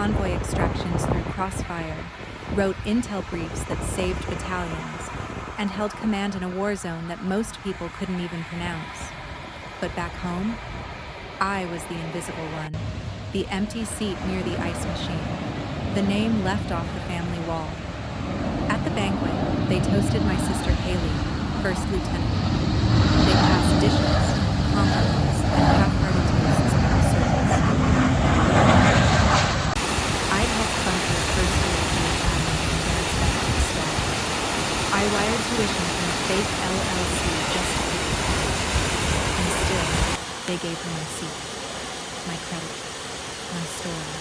convoy extractions through crossfire, wrote intel briefs that saved battalions, and held command in a war zone that most people couldn't even pronounce. But back home, I was the invisible one, the empty seat near the ice machine, the name left off the family wall. At the banquet, they toasted my sister Haley, first lieutenant. They passed dishes, compliments, and half-hearted toasts about service. I'd helped fund her first year at the academy and Dad's benefits stall. I wired tuition from a fake LLC just to keep it quiet. And still, they gave her my seat, my credit, my story.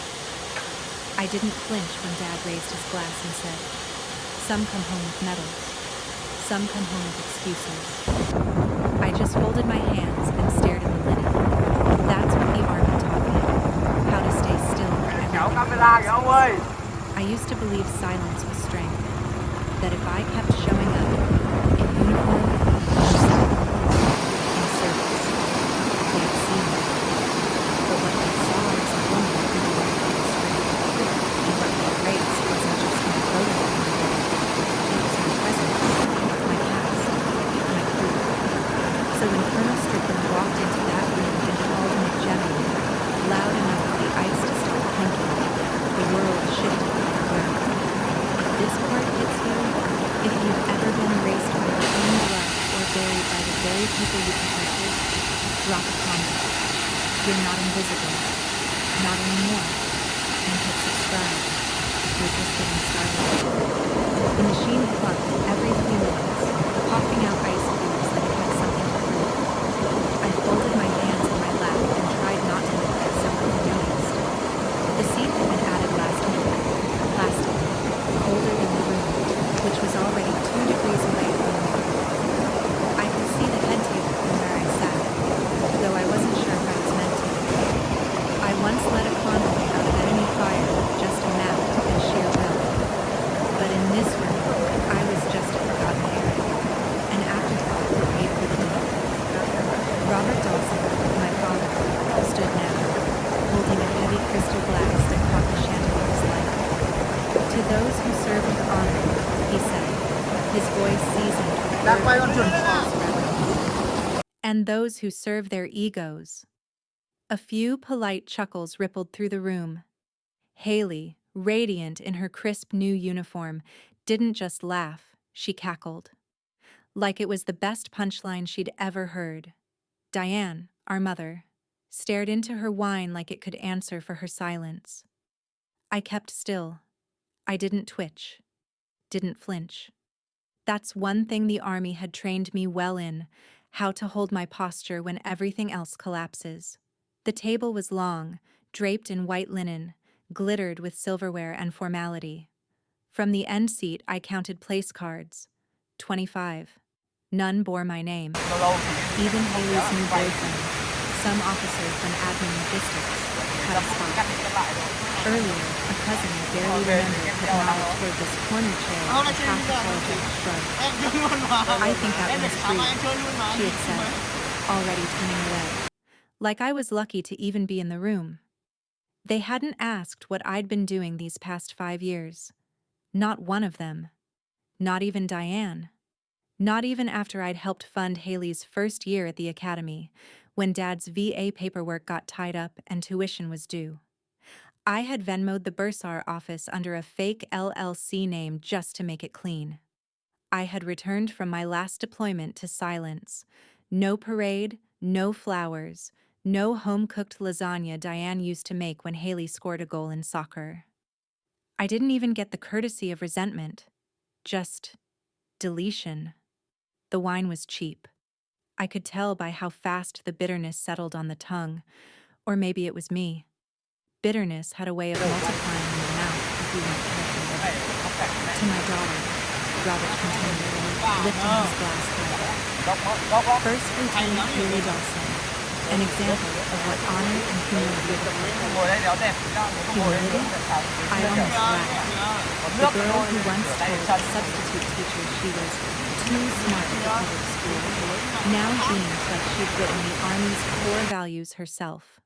I didn't flinch when Dad raised his glass and said, "Some come home with medals. Some come home with excuses." I just folded my hands and stared at the linen. That's what the Army taught me, how to stay still when everything collapses. I used to believe silence was strength, that if I kept showing up, in uniform, in silence, in service, they'd see me. But what they saw was a woman who didn't feel strength. And what they raised wasn't just my photo on the wall. It was my presence, my past, my crew. So when Colonel Strickland walked into that room and called me general, loud enough for the ice to start clinking, the world shifted like a ground. If this part hits you, if you've ever been erased by your own blood or buried by the very people you protected, drop a comment. You're not invisible. Not anymore. And hit subscribe. We're just getting started. The machine clucked every few minutes, coughing out ice cubes like it had something to prove. I folded my hands in my lap and tried not to look like someone who noticed. The seat had been added last week. Plastic. Colder than the room, which was already 2 degrees away from me. I could see the head table from where I sat, though I wasn't sure if I was meant to. I once led a convoy out of enemy fire with just a map and sheer will. But in this room, I was just a forgotten errand, an afterthought that paid for the meal. Robert Dawson, my father, stood now, holding a heavy crystal glass that caught the chandelier's light. "To those who serve with honor," he said, his voice seasoned with false reverence. "And those who serve their egos." A few polite chuckles rippled through the room. Haley, radiant in her crisp new uniform, didn't just laugh, she cackled. Like it was the best punchline she'd ever heard. Diane, our mother, stared into her wine like it could answer for her silence. I kept still. I didn't twitch. Didn't flinch. That's one thing the Army had trained me well in, how to hold my posture when everything else collapses. The table was long, draped in white linen, glittered with silverware and formality. From the end seat, I counted place cards. 25. None bore my name. Even Haley's new boyfriend, some officer from admin logistics, had a spot. Earlier, a cousin I barely remembered had nodded toward this corner chair with a half-apologetic shrug. "I think that one's free," she had said, already turning away. Like I was lucky to even be in the room. They hadn't asked what I'd been doing these past 5 years. Not one of them. Not even Diane. Not even after I'd helped fund Haley's first year at the academy, when Dad's VA paperwork got tied up and tuition was due. I had Venmo'd the bursar office under a fake LLC name just to make it clean. I had returned from my last deployment to silence. No parade, no flowers, no home-cooked lasagna Diane used to make when Haley scored a goal in soccer. I didn't even get the courtesy of resentment. Just deletion. The wine was cheap. I could tell by how fast the bitterness settled on the tongue, or maybe it was me. Bitterness had a way of multiplying in your mouth if you weren't careful with it. To my daughter, Robert continued, lifting his glass higher. First Lieutenant Haley Dawson, an example of what honor and humility look like. Humility? I almost laughed. The girl who once told a substitute teacher she was too smart for public school now beamed like she'd written the Army's core values herself.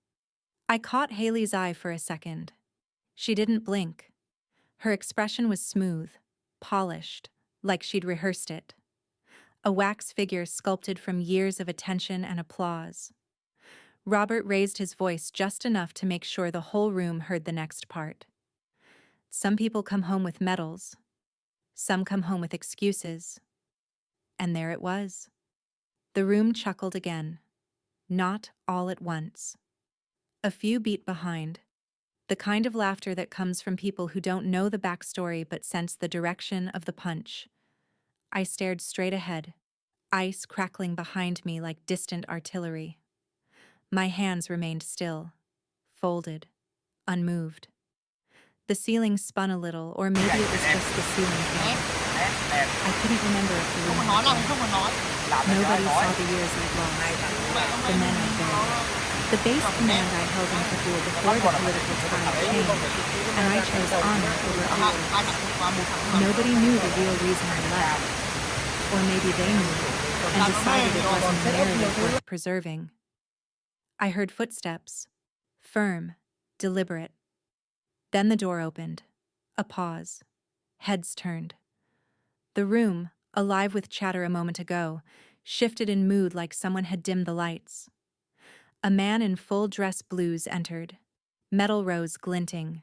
I caught Haley's eye for a second. She didn't blink. Her expression was smooth, polished, like she'd rehearsed it. A wax figure sculpted from years of attention and applause. Robert raised his voice just enough to make sure the whole room heard the next part. Some people come home with medals. Some come home with excuses. And there it was. The room chuckled again. Not all at once. A few beat behind. The kind of laughter that comes from people who don't know the backstory but sense the direction of the punch. I stared straight ahead, ice crackling behind me like distant artillery. My hands remained still, folded, unmoved. The ceiling spun a little, or maybe it was just the ceiling fan. I couldn't remember if the room had gone. Nobody saw the years I'd lost, the men I'd buried. The base command I held in Kabul before the political tide changed, and I chose honor over optics. Nobody knew the real reason I left. Or maybe they knew, and decided it wasn't a narrative worth preserving. I heard footsteps, firm, deliberate. Then the door opened. A pause. Heads turned. The room, alive with chatter a moment ago, shifted in mood like someone had dimmed the lights. A man in full dress blues entered, metal rose glinting,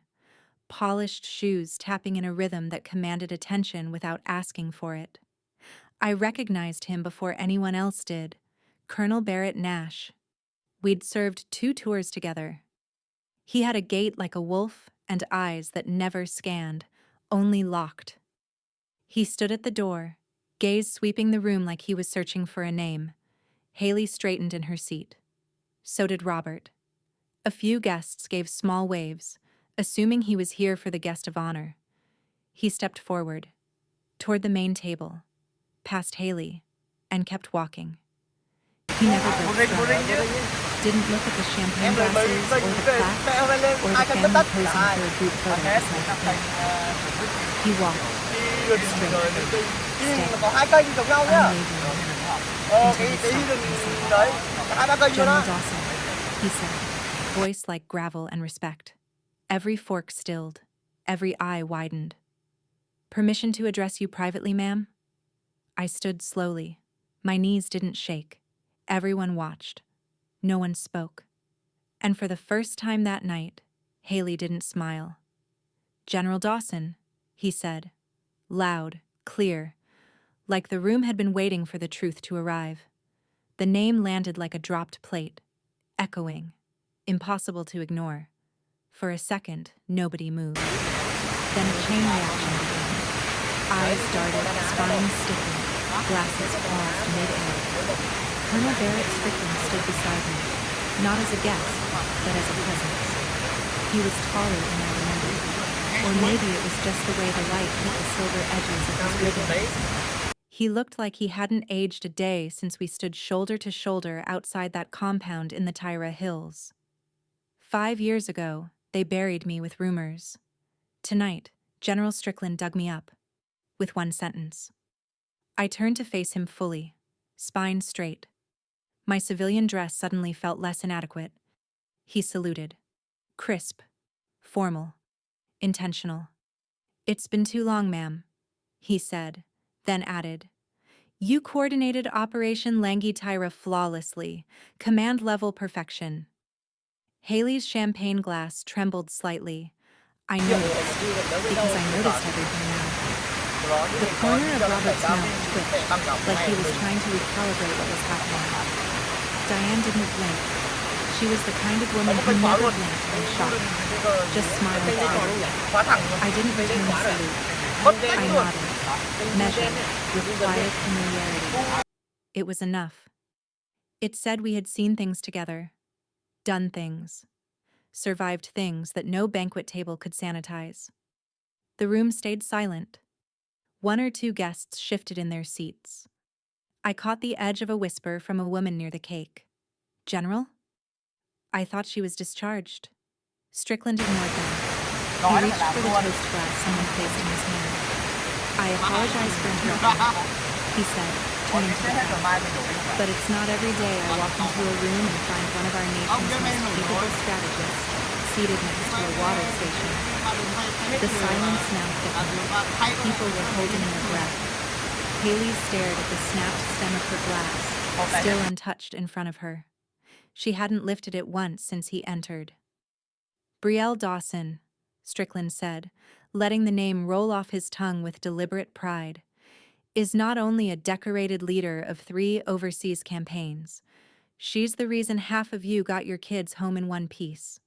polished shoes tapping in a rhythm that commanded attention without asking for it. I recognized him before anyone else did, Colonel Barrett Nash. We'd served 2 tours together. He had a gait like a wolf and eyes that never scanned, only locked. He stood at the door, gaze sweeping the room like he was searching for a name. Haley straightened in her seat. So did Robert. A few guests gave small waves, assuming he was here for the guest of honor. He stepped forward, toward the main table, past Haley, and kept walking. He never broke stride. Didn't look at the champagne glasses or the plaques or the family posing for a group photo beside the plate. He walked, straight, steady, unwavering, until he stopped himself. General Dawson, he said, voice like gravel and respect. Every fork stilled, every eye widened. Permission to address you privately, ma'am? I stood slowly. My knees didn't shake. Everyone watched. No one spoke. And for the first time that night, Haley didn't smile. General Dawson, he said, loud, clear, like the room had been waiting for the truth to arrive. The name landed like a dropped plate, echoing, impossible to ignore. For a second, nobody moved. Then a chain reaction began. Eyes darted, spine stiffened, glasses paused mid-air. Colonel Barrett Strickland stood beside me, not as a guest, but as a presence. He was taller than I remembered, or maybe it was just the way the light hit the silver edges of his ribbon. He looked like he hadn't aged a day since we stood shoulder to shoulder outside that compound in the Tyra Hills. 5 years ago, they buried me with rumors. Tonight, General Strickland dug me up, with one sentence. I turned to face him fully, spine straight. My civilian dress suddenly felt less inadequate. He saluted. Crisp, formal, intentional. It's been too long, ma'am, he said, then added, you coordinated Operation Langi Tyra flawlessly, command-level perfection. Haley's champagne glass trembled slightly. I noticed, because I noticed everything now. The corner of Robert's mouth twitched, like he was trying to recalibrate what was happening. Diane didn't blink. She was the kind of woman who never blinked when shocked, just smiled steadily. I didn't return the salute. I nodded, measured, with quiet familiarity. It was enough. It said we had seen things together, done things, survived things that no banquet table could sanitize. The room stayed silent. 1 or 2 guests shifted in their seats. I caught the edge of a whisper from a woman near the cake. General? I thought she was discharged. Strickland ignored them. He reached for the toast glass someone placed in his hand. I apologize for interrupting, he said, turning to the crowd. But it's not every day I walk into a room and find one of our nation's most capable strategists seated next to a water station. The silence now thickened. People were holding their breath. Haley stared at the snapped stem of her glass, still untouched in front of her. She hadn't lifted it once since he entered. Brielle Dawson, Strickland said, letting the name roll off his tongue with deliberate pride, is not only a decorated leader of 3 overseas campaigns. She's the reason half of you got your kids home in one piece.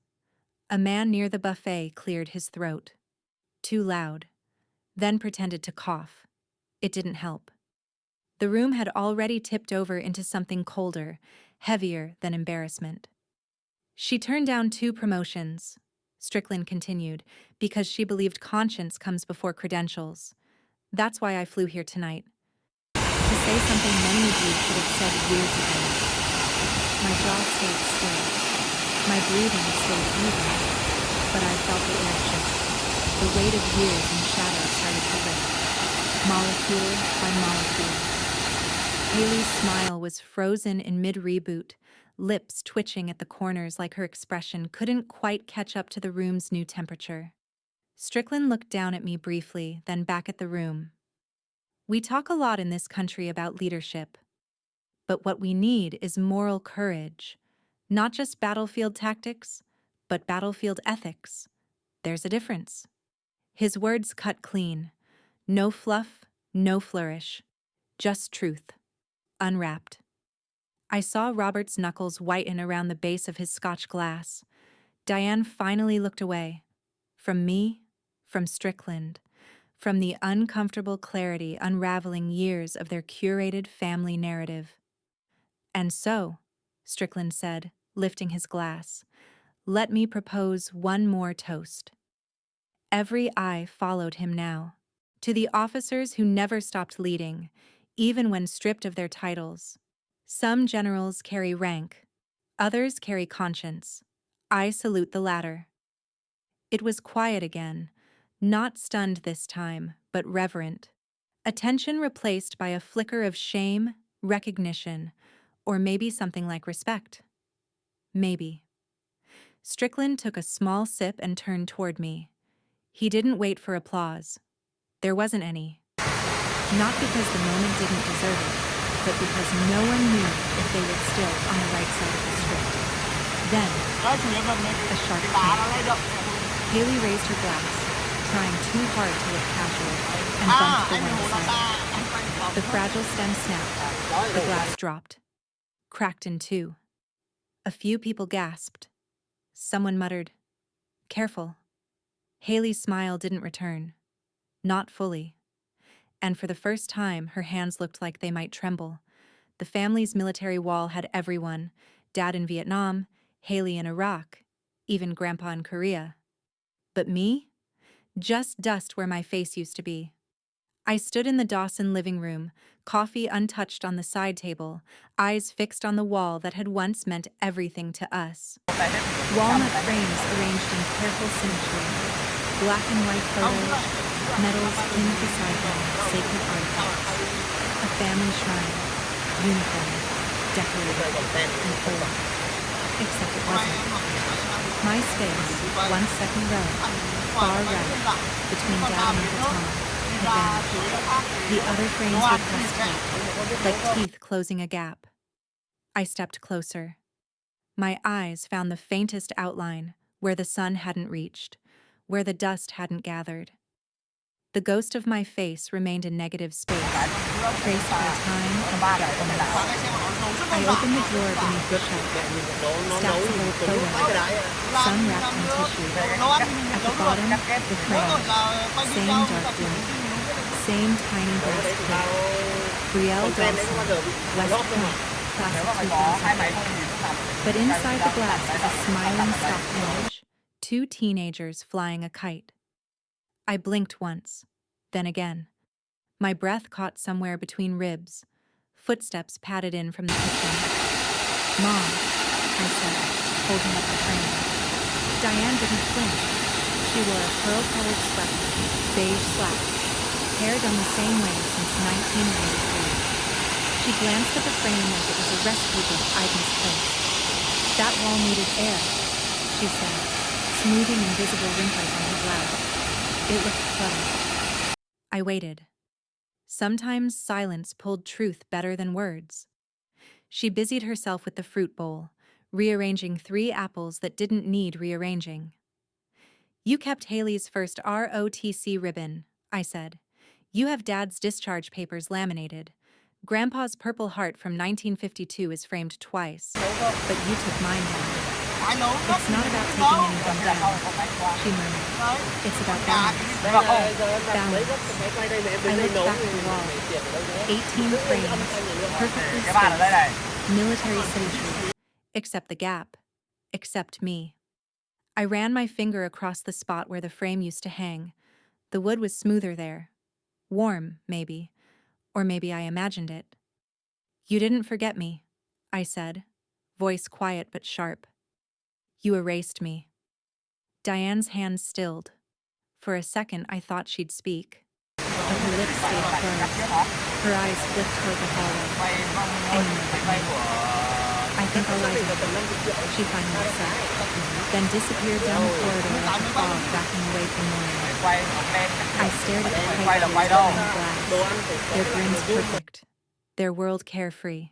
A man near the buffet cleared his throat. Too loud. Then pretended to cough. It didn't help. The room had already tipped over into something colder, heavier than embarrassment. She turned down 2 promotions, Strickland continued, because she believed conscience comes before credentials. That's why I flew here tonight. To say something many of you should have said years ago. My jaw stayed still. My breathing stayed even. But I felt the air shift. The weight of years and shadow started to lift. Molecule by molecule. Haley's smile was frozen in mid-reboot, lips twitching at the corners like her expression couldn't quite catch up to the room's new temperature. Strickland looked down at me briefly, then back at the room. We talk a lot in this country about leadership. But what we need is moral courage. Not just battlefield tactics, but battlefield ethics. There's a difference. His words cut clean. No fluff, no flourish. Just truth. Unwrapped. I saw Robert's knuckles whiten around the base of his Scotch glass. Diane finally looked away. From me, from Strickland, from the uncomfortable clarity unraveling years of their curated family narrative. And so, Strickland said, lifting his glass, let me propose one more toast. Every eye followed him now. To the officers who never stopped leading, even when stripped of their titles. Some generals carry rank, others carry conscience. I salute the latter. It was quiet again, not stunned this time, but reverent. Attention replaced by a flicker of shame, recognition, or maybe something like respect. Maybe. Strickland took a small sip and turned toward me. He didn't wait for applause. There wasn't any. Not because the moment didn't deserve it, but because no one knew if they were still on the right side of the script. Then, a sharp crack. Haley raised her glass, trying too hard to look casual, and bumped to one side. The fragile stem snapped. The glass dropped. Cracked in 2. A few people gasped. Someone muttered, "Careful." Haley's smile didn't return. Not fully. And for the first time, her hands looked like they might tremble. The family's military wall had everyone, Dad in Vietnam, Haley in Iraq, even Grandpa in Korea. But me? Just dust where my face used to be. I stood in the Dawson living room, coffee untouched on the side table, eyes fixed on the wall that had once meant everything to us. Walnut frames arranged in careful symmetry, black and white photos, medals pinned beside them, sacred artifacts. A family shrine, uniform, decorated, and old. Except it wasn't. My space, one second row, far right, between Dad and Uncle Tom, had vanished. The other frames were pressed tight, like teeth closing a gap. I stepped closer. My eyes found the faintest outline, where the sun hadn't reached, where the dust hadn't gathered. The ghost of my face remained a negative space, traced by time and forgetfulness. I opened the drawer beneath the shelf, stacks of old photos, some wrapped in tissue. At the bottom, the frame, same dark blue, same tiny brass plate. Brielle Dawson, West Point, class of 2000. But inside the glass was a smiling stock image, 2 teenagers flying a kite. I blinked once, then again. My breath caught somewhere between ribs. Footsteps padded in from the kitchen. "Mom," I said, holding up the frame. Diane didn't flinch. She wore a pearl-colored sweater, beige slacks, hair done the same way since 1993. She glanced at the frame like it was a rescue book I'd misplaced. "That wall needed air," she said, smoothing invisible wrinkles on her blouse. It looked cluttered. I waited. Sometimes silence pulled truth better than words. She busied herself with the fruit bowl, rearranging 3 apples that didn't need rearranging. "You kept Haley's first ROTC ribbon," I said. "You have Dad's discharge papers laminated. Grandpa's Purple Heart from 1952 is framed twice, but you took mine down." "It's not about taking anything down," she murmured. "It's about balance." Balance. I looked back at the wall. 18 frames, perfectly spaced, military symmetry, except the gap, except me. I ran my finger across the spot where the frame used to hang. The wood was smoother there. Warm, maybe. Or maybe I imagined it. "You didn't forget me," I said, voice quiet but sharp. "You erased me." Diane's hands stilled. For a second, I thought she'd speak. But her lips stayed closed. Her eyes flicked toward the hallway. "Anyone but me." "I think I'll lie down," she finally said, then disappeared down the corridor like a fog backing away from morning. I stared at the tight tears behind the glass, their grins perfect, their world carefree.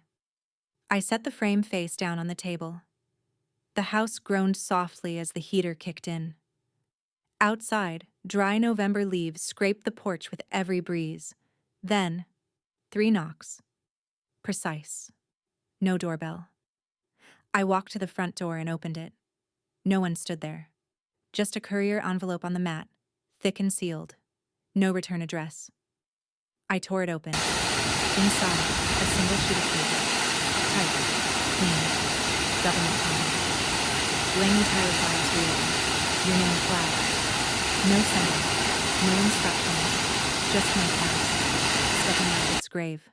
I set the frame face down on the table. The house groaned softly as the heater kicked in. Outside, dry November leaves scraped the porch with every breeze. Then, 3 knocks. Precise. No doorbell. I walked to the front door and opened it. No one stood there. Just a courier envelope on the mat, thick and sealed. No return address. I tore it open. Inside, a single sheet of paper. Typed, clean, government comment. Blaney Tire files reopened. Your name flagged. No sender, no instructions, just my past, stuck in my its grave.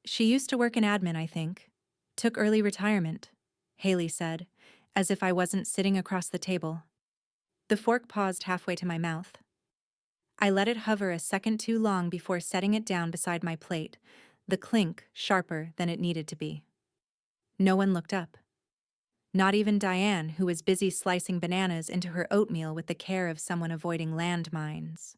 "She used to work in admin, I think. Took early retirement," Haley said, as if I wasn't sitting across the table. The fork paused halfway to my mouth. I let it hover a second too long before setting it down beside my plate, the clink sharper than it needed to be. No one looked up. Not even Diane, who was busy slicing bananas into her oatmeal with the care of someone avoiding landmines.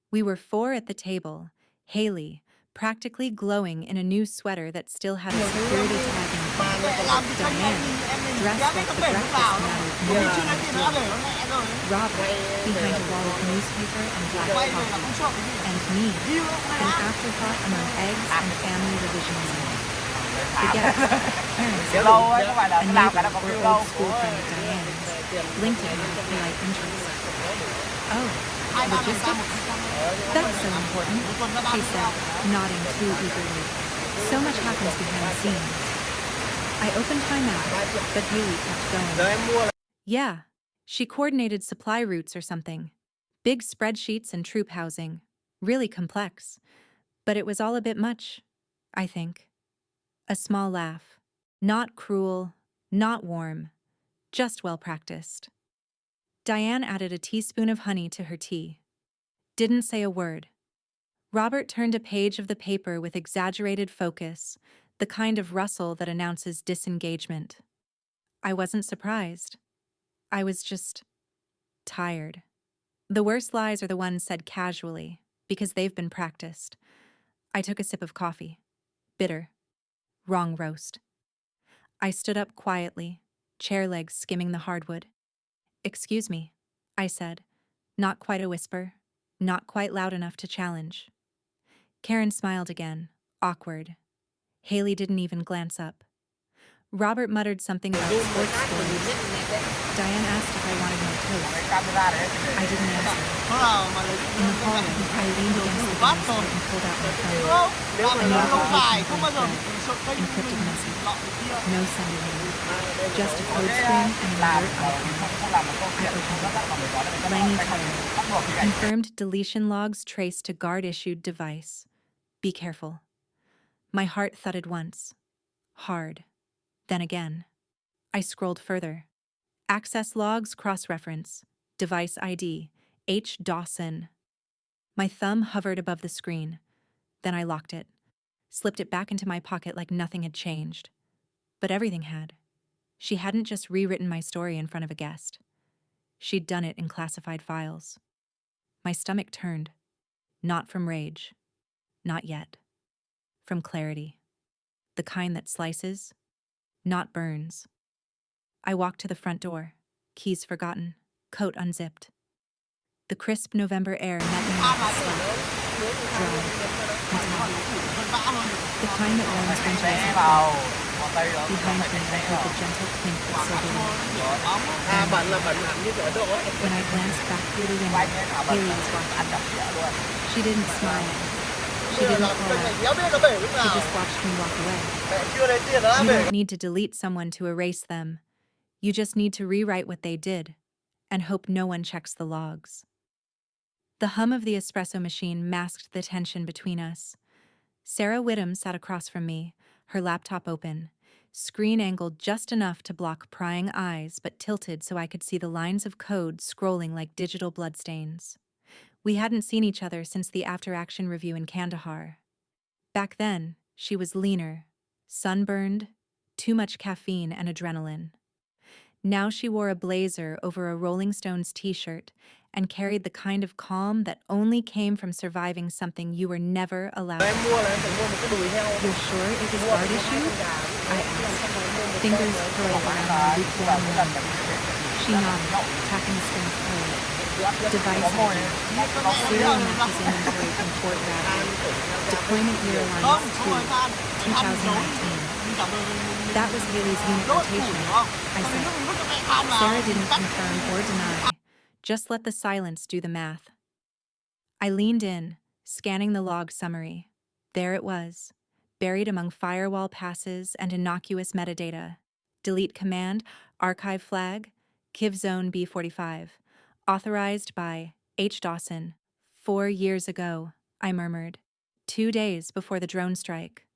We were 4 at the table, Haley, practically glowing in a new sweater that still had a security tag in it. Diane, dressed like the breakfast mattered more. Robert, behind a wall of newspaper and black coffee. And me, an afterthought among eggs and family revisionism. The guest, Karen, a neighbor or old school friend of Diane's, blinked at me with polite interest. "Oh, logistics? That's so important," she said, nodding too eagerly. "So much happens behind the scenes." I opened my mouth, but Haley kept going. "Yeah, she coordinated supply routes or something. Big spreadsheets and troop housing. Really complex. But it was all a bit much, I think." A small laugh. Not cruel, not warm, just well practiced. Diane added a teaspoon of honey to her tea. Didn't say a word. Robert turned a page of the paper with exaggerated focus, the kind of rustle that announces disengagement. I wasn't surprised. I was just tired. The worst lies are the ones said casually, because they've been practiced. I took a sip of coffee. Bitter. Wrong roast. I stood up quietly, chair legs skimming the hardwood. "Excuse me," I said, not quite a whisper, not quite loud enough to challenge. Karen smiled again, awkward. Haley didn't even glance up. Robert muttered something about sports scores. Diane asked if I wanted more toast. I didn't answer. In the hallway, I leaned against the banister and pulled out my phone. I notification on the encrypted message. No sender name. Just a code screen and an alert icon. I opened it. Laney Tire. Confirmed deletion logs traced to guard-issued device. Be careful. My heart thudded once. Hard. Then again. I scrolled further. Access logs cross-reference. Device ID. H. Dawson. My thumb hovered above the screen. Then I locked it. Slipped it back into my pocket like nothing had changed. But everything had. She hadn't just rewritten my story in front of a guest. She'd done it in classified files. My stomach turned. Not from rage. Not yet. From clarity. The kind that slices, not burns. I walked to the front door, keys forgotten, coat unzipped. The crisp November air met me like a slap. Dry, metallic. The kind that warms winter as it cold. Behind me, I heard the gentle clink of silver linen. When I glanced back through the window, Haley was watching. She didn't smile. She didn't call out. She just watched me walk away. You don't need to delete someone to erase them. You just need to rewrite what they did and hope no one checks the logs. The hum of the espresso machine masked the tension between us. Sarah Whittam sat across from me, her laptop open, screen angled just enough to block prying eyes but tilted so I could see the lines of code scrolling like digital bloodstains. We hadn't seen each other since the after-action review in Kandahar. Back then, she was leaner, sunburned, too much caffeine and adrenaline. Now she wore a blazer over a Rolling Stones t-shirt and carried the kind of calm that only came from surviving something you were never allowed to. You're sure it was guard issue? I asked, fingers curled around my lukewarm lung. She nodded, tapping the strength code. Device ID. Serial matches inventory from Fort Bradley. Deployment year Alliance 2, 2019. That was Haley's unit rotation, I said. Sarah didn't confirm or deny. Just let the silence do the math. I leaned in, scanning the log summary. There it was, buried among firewall passes and innocuous metadata. Delete command, archive flag, Kiv Zone B45. Authorized by H. Dawson. 4 years ago, I murmured. 2 days before the drone strike.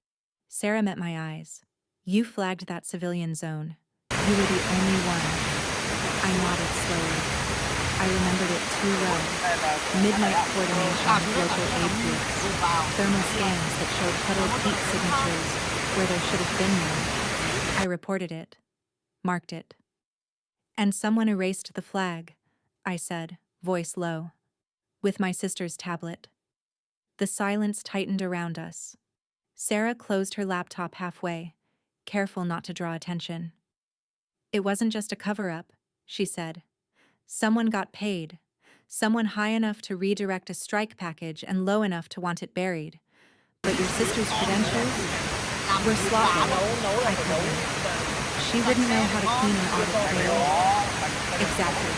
Sarah met my eyes. You flagged that civilian zone. You were the only one. I nodded slowly. I remembered it too well. Midnight coordination with local aid groups. Thermal scans that showed huddled heat signatures where there should have been none. I reported it. Marked it. And someone erased the flag, I said, voice low, with my sister's tablet. The silence tightened around us. Sarah closed her laptop halfway, careful not to draw attention. It wasn't just a cover-up, she said. Someone got paid. Someone high enough to redirect a strike package and low enough to want it buried. But your sister's credentials were sloppy, I told her. She wouldn't know how to clean an audit trail. Exactly.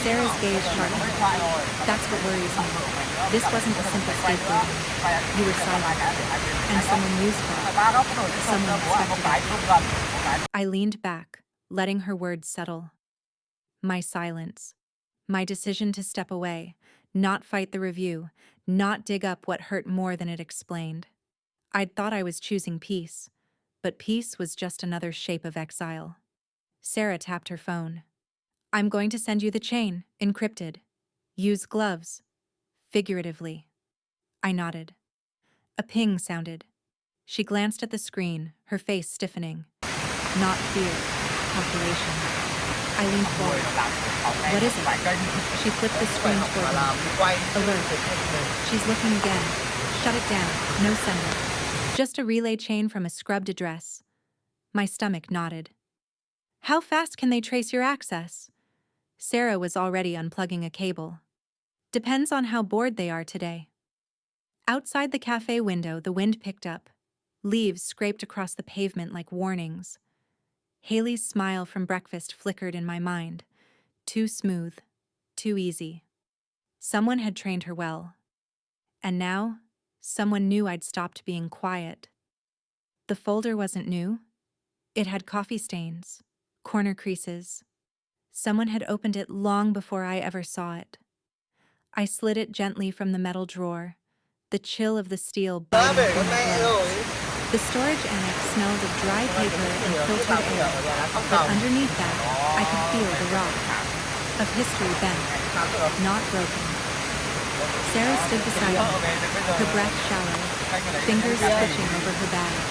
Sarah's gaze sharpened. That's what worries me. This wasn't a simple scapegoating. You were silent. And someone used that. Someone expected it. I leaned back, letting her words settle. My silence. My decision to step away, not fight the review, not dig up what hurt more than it explained. I'd thought I was choosing peace, but peace was just another shape of exile. Sarah tapped her phone. I'm going to send you the chain, encrypted. Use gloves. Figuratively. I nodded. A ping sounded. She glanced at the screen, her face stiffening. Not fear, calculation. I leaned forward. What is it? She flipped the screen toward me. Alert. She's looking again. Shut it down. No sender. Just a relay chain from a scrubbed address. My stomach nodded. How fast can they trace your access? Sarah was already unplugging a cable. Depends on how bored they are today. Outside the cafe window, the wind picked up. Leaves scraped across the pavement like warnings. Haley's smile from breakfast flickered in my mind. Too smooth, too easy. Someone had trained her well. And now, someone knew I'd stopped being quiet. The folder wasn't new. It had coffee stains, corner creases. Someone had opened it long before I ever saw it. I slid it gently from the metal drawer, the chill of the steel biting through my gloves. The storage annex smelled of dry paper and filtered air, but underneath that, I could feel the rock of history bent, not broken. Sarah stood beside me, her breath shallow, fingers twitching over her badge.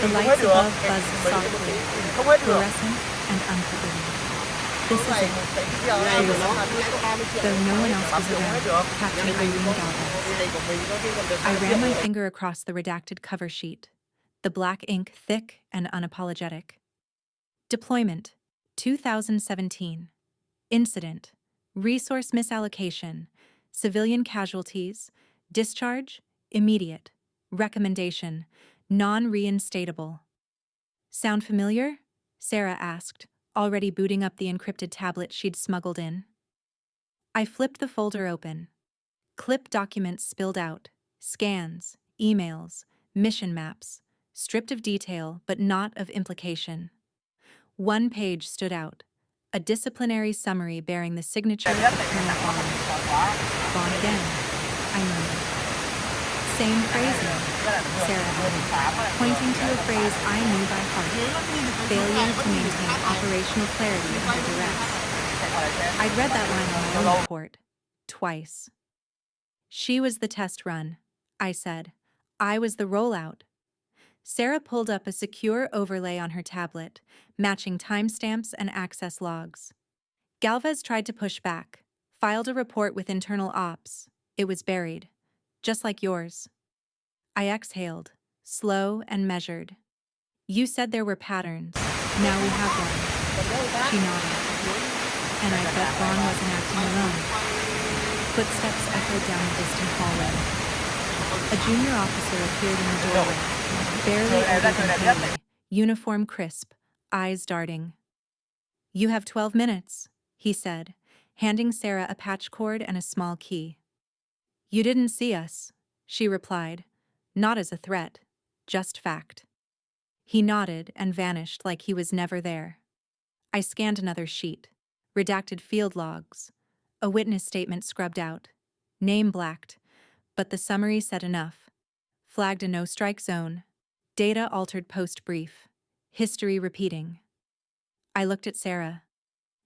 The lights above buzzed softly, fluorescent and unforgiving. This is it, she whispered, though no one else was around, Captain Irene Galvez. I ran my finger across the redacted cover sheet, the black ink thick and unapologetic. Deployment, 2017. Incident, resource misallocation, civilian casualties, discharge, immediate, recommendation, non-reinstatable. Sound familiar? Sarah asked, already booting up the encrypted tablet she'd smuggled in. I flipped the folder open. Clip documents spilled out, scans, emails, mission maps, stripped of detail but not of implication. One page stood out, a disciplinary summary bearing the signature of Colonel Bond. Bond again, I murmured. Same phrasing, Sarah added, pointing to a phrase I knew by heart: failure to maintain operational clarity under duress. I'd read that line on my own report, twice. She was the test run, I said. I was the rollout. Sarah pulled up a secure overlay on her tablet, matching timestamps and access logs. Galvez tried to push back, filed a report with internal ops. It was buried, just like yours. I exhaled, slow and measured. You said there were patterns. Now we have one. She nodded. And I bet Vaughn wasn't acting alone. Footsteps echoed down the distant hallway. A junior officer appeared in the doorway, barely older than Haley, uniform crisp, eyes darting. You have 12 minutes, he said, handing Sarah a patch cord and a small key. You didn't see us, she replied, not as a threat, just fact. He nodded and vanished like he was never there. I scanned another sheet, redacted field logs, a witness statement scrubbed out, name blacked, but the summary said enough. Flagged a no-strike zone, data altered post-brief, history repeating. I looked at Sarah.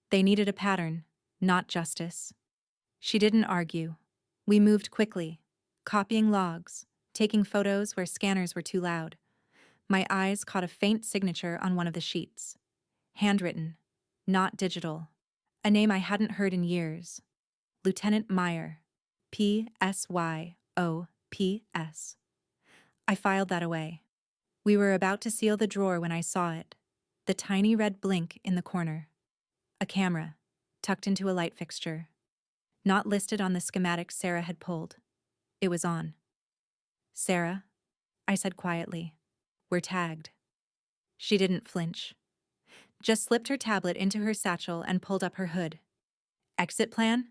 They needed a pattern, not justice. She didn't argue. We moved quickly, copying logs, taking photos where scanners were too loud. My eyes caught a faint signature on one of the sheets. Handwritten, not digital. A name I hadn't heard in years. Lieutenant Meyer. P-S-Y-O-P-S. I filed that away. We were about to seal the drawer when I saw it. The tiny red blink in the corner. A camera, tucked into a light fixture. Not listed on the schematic Sarah had pulled. It was on. Sarah, I said quietly, we're tagged. She didn't flinch. Just slipped her tablet into her satchel and pulled up her hood. Exit plan?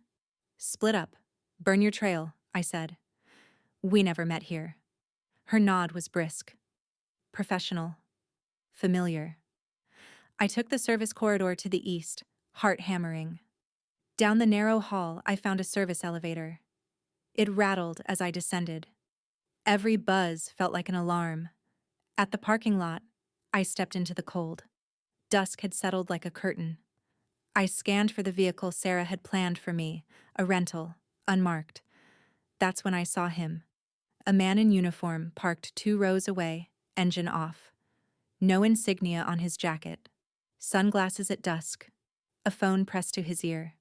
Split up. Burn your trail, I said. We never met here. Her nod was brisk. Professional. Familiar. I took the service corridor to the east, heart hammering. Down the narrow hall, I found a service elevator. It rattled as I descended. Every buzz felt like an alarm. At the parking lot, I stepped into the cold. Dusk had settled like a curtain. I scanned for the vehicle Sarah had planned for me, a rental, unmarked. That's when I saw him. A man in uniform parked 2 rows away, engine off. No insignia on his jacket. Sunglasses at dusk. A phone pressed to his ear.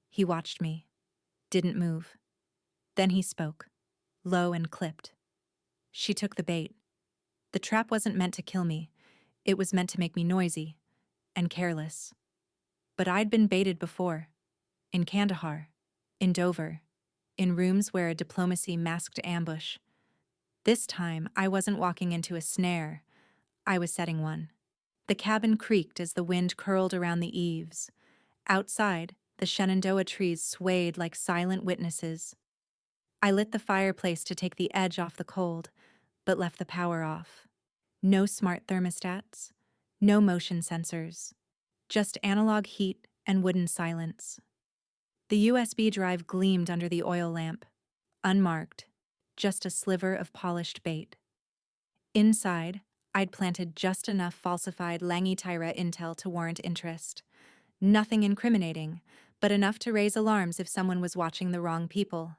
He watched me. Didn't move. Then he spoke, low and clipped. She took the bait. The trap wasn't meant to kill me. It was meant to make me noisy and careless. But I'd been baited before. In Kandahar. In Dover. In rooms where a diplomacy masked ambush. This time, I wasn't walking into a snare. I was setting one. The cabin creaked as the wind curled around the eaves. Outside, the Shenandoah trees swayed like silent witnesses. I lit the fireplace to take the edge off the cold, but left the power off. No smart thermostats, no motion sensors, just analog heat and wooden silence. The USB drive gleamed under the oil lamp, unmarked, just a sliver of polished bait. Inside, I'd planted just enough falsified Langi-Tyra intel to warrant interest. Nothing incriminating, but enough to raise alarms if someone was watching the wrong people.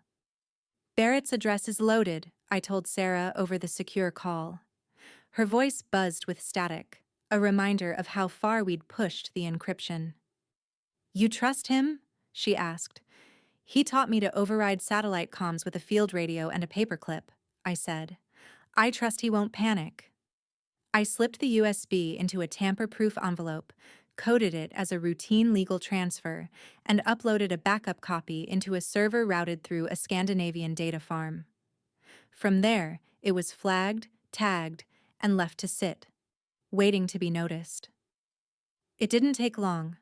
Barrett's address is loaded, I told Sarah over the secure call. Her voice buzzed with static, a reminder of how far we'd pushed the encryption. You trust him? She asked. He taught me to override satellite comms with a field radio and a paperclip, I said. I trust he won't panic. I slipped the USB into a tamper-proof envelope, coded it as a routine legal transfer, and uploaded a backup copy into a server routed through a Scandinavian data farm. From there, it was flagged, tagged, and left to sit, waiting to be noticed. It didn't take long.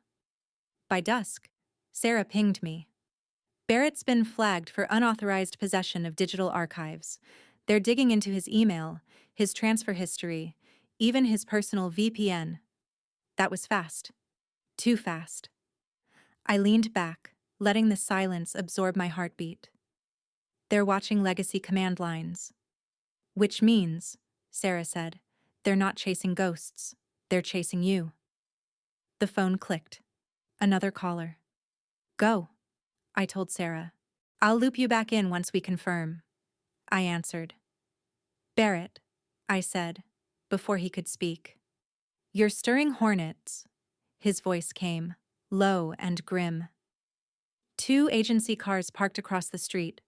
By dusk, Sarah pinged me. Barrett's been flagged for unauthorized possession of digital archives. They're digging into his email, his transfer history, even his personal VPN. That was fast. Too fast. I leaned back, letting the silence absorb my heartbeat. They're watching legacy command lines. Which means, Sarah said, they're not chasing ghosts. They're chasing you. The phone clicked. Another caller. Go, I told Sarah. I'll loop you back in once we confirm. I answered. Barrett, I said, before he could speak. You're stirring hornets. His voice came, low and grim. 2 agency cars parked across the street.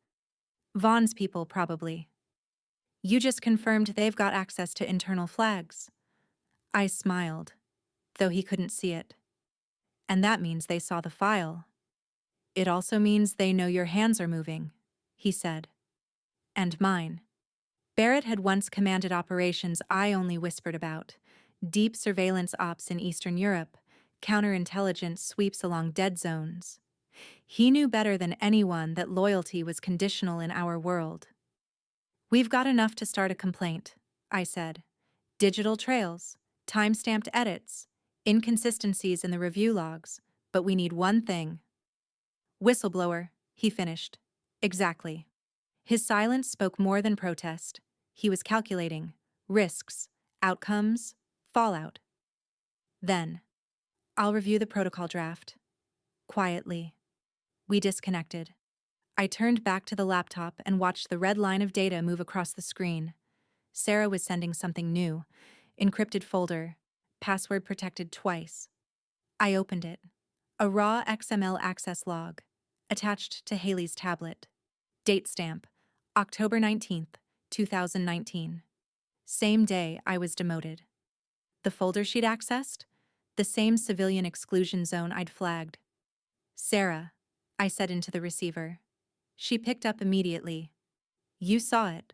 Vaughn's people, probably. You just confirmed they've got access to internal flags. I smiled, though he couldn't see it. And that means they saw the file. It also means they know your hands are moving, he said. And mine. Barrett had once commanded operations I only whispered about. Deep surveillance ops in Eastern Europe, counterintelligence sweeps along dead zones. He knew better than anyone that loyalty was conditional in our world. We've got enough to start a complaint, I said. Digital trails, time-stamped edits, inconsistencies in the review logs, but we need one thing. Whistleblower, he finished. Exactly. His silence spoke more than protest. He was calculating risks, outcomes, fallout. Then, I'll review the protocol draft. Quietly. We disconnected. I turned back to the laptop and watched the red line of data move across the screen. Sarah was sending something new. Encrypted folder, password protected twice. I opened it. A raw XML access log, attached to Haley's tablet. Date stamp, October 19th, 2019. Same day I was demoted. The folder she'd accessed? The same civilian exclusion zone I'd flagged. Sarah, I said into the receiver. She picked up immediately. You saw it.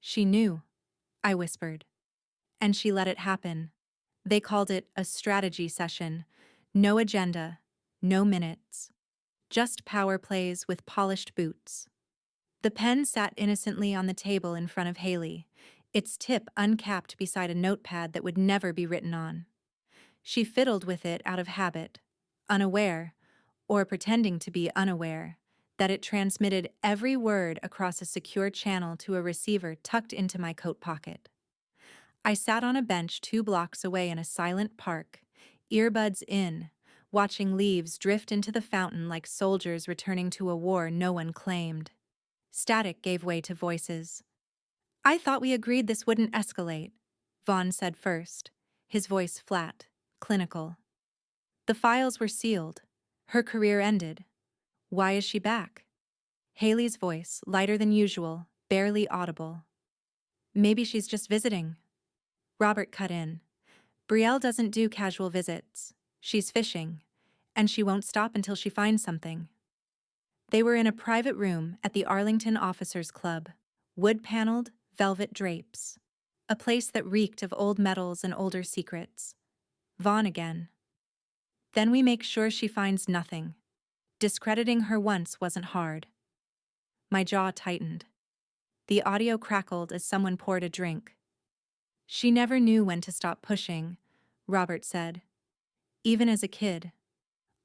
She knew, I whispered. And she let it happen. They called it a strategy session. No agenda, no minutes. Just power plays with polished boots. The pen sat innocently on the table in front of Haley, its tip uncapped beside a notepad that would never be written on. She fiddled with it out of habit, unaware, or pretending to be unaware, that it transmitted every word across a secure channel to a receiver tucked into my coat pocket. I sat on a bench 2 blocks away in a silent park, earbuds in, watching leaves drift into the fountain like soldiers returning to a war no one claimed. Static gave way to voices. I thought we agreed this wouldn't escalate, Vaughn said first, his voice flat, clinical. The files were sealed. Her career ended. Why is she back? Haley's voice, lighter than usual, barely audible. Maybe she's just visiting. Robert cut in. Brielle doesn't do casual visits. She's fishing, and she won't stop until she finds something. They were in a private room at the Arlington Officers Club, wood-paneled, velvet drapes. A place that reeked of old medals and older secrets. Vaughn again. Then we make sure she finds nothing. Discrediting her once wasn't hard. My jaw tightened. The audio crackled as someone poured a drink. She never knew when to stop pushing, Robert said. Even as a kid.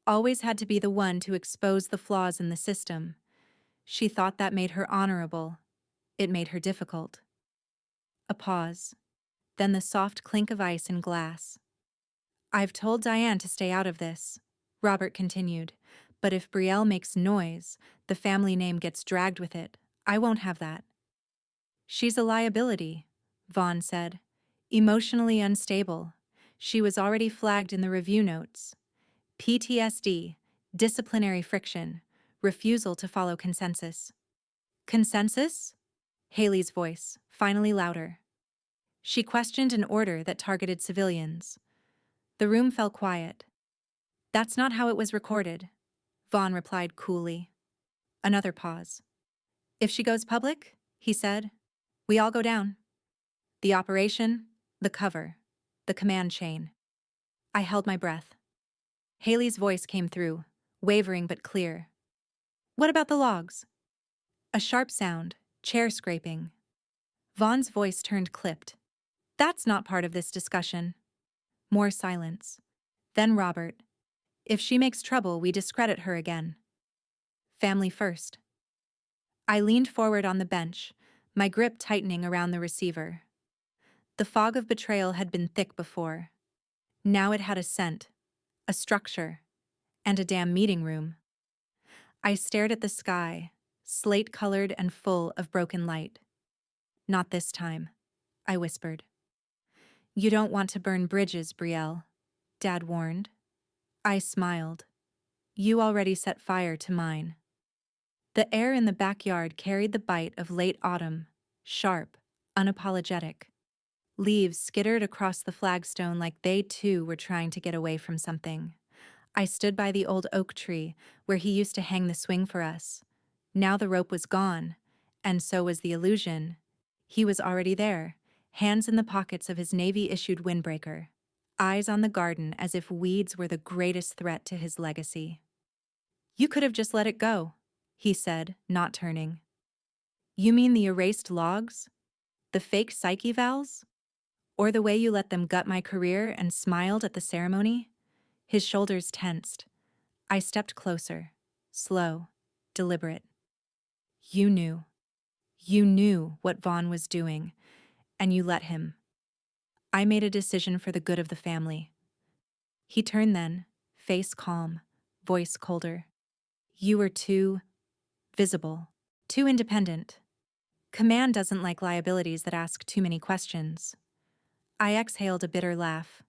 Always had to be the one to expose the flaws in the system. She thought that made her honorable. It made her difficult. A pause. Then the soft clink of ice and glass. I've told Diane to stay out of this, Robert continued. But if Brielle makes noise, the family name gets dragged with it. I won't have that. She's a liability, Vaughn said. Emotionally unstable. She was already flagged in the review notes. PTSD, Disciplinary friction. Refusal to follow consensus. Consensus? Haley's voice, finally louder. She questioned an order that targeted civilians. The room fell quiet. That's not how it was recorded, Vaughn replied coolly. Another pause. If she goes public, he said, we all go down. The operation, the cover, the command chain. I held my breath. Haley's voice came through, wavering but clear. What about the logs? A sharp sound, chair scraping. Vaughn's voice turned clipped. That's not part of this discussion. More silence. Then Robert. If she makes trouble, we discredit her again. Family first. I leaned forward on the bench, my grip tightening around the receiver. The fog of betrayal had been thick before. Now it had a scent, a structure, and a damn meeting room. I stared at the sky, slate-colored and full of broken light. Not this time, I whispered. You don't want to burn bridges, Brielle, Dad warned. I smiled. You already set fire to mine. The air in the backyard carried the bite of late autumn, sharp, unapologetic. Leaves skittered across the flagstone like they too were trying to get away from something. I stood by the old oak tree where he used to hang the swing for us. Now the rope was gone, and so was the illusion. He was already there, hands in the pockets of his Navy-issued windbreaker, eyes on the garden as if weeds were the greatest threat to his legacy. You could have just let it go, he said, not turning. You mean the erased logs? The fake psyche vowels? Or the way you let them gut my career and smiled at the ceremony? His shoulders tensed. I stepped closer, slow, deliberate. You knew. You knew what Vaughn was doing, and you let him. I made a decision for the good of the family. He turned then, face calm, voice colder. You were too visible, too independent. Command doesn't like liabilities that ask too many questions. I exhaled a bitter laugh.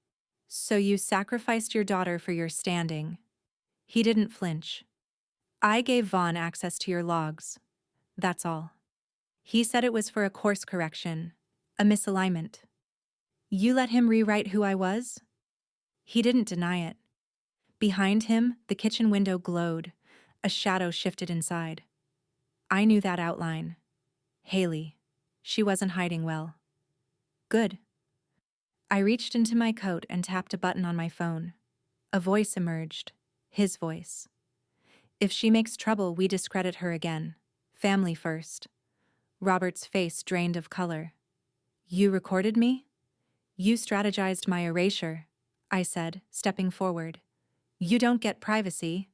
So you sacrificed your daughter for your standing. He didn't flinch. I gave Vaughn access to your logs. That's all. He said it was for a course correction, a misalignment. You let him rewrite who I was? He didn't deny it. Behind him, the kitchen window glowed. A shadow shifted inside. I knew that outline. Haley. She wasn't hiding well. Good. I reached into my coat and tapped a button on my phone. A voice emerged. His voice. If she makes trouble, we discredit her again. Family first. Robert's face drained of color. You recorded me? You strategized my erasure, I said, stepping forward. You don't get privacy.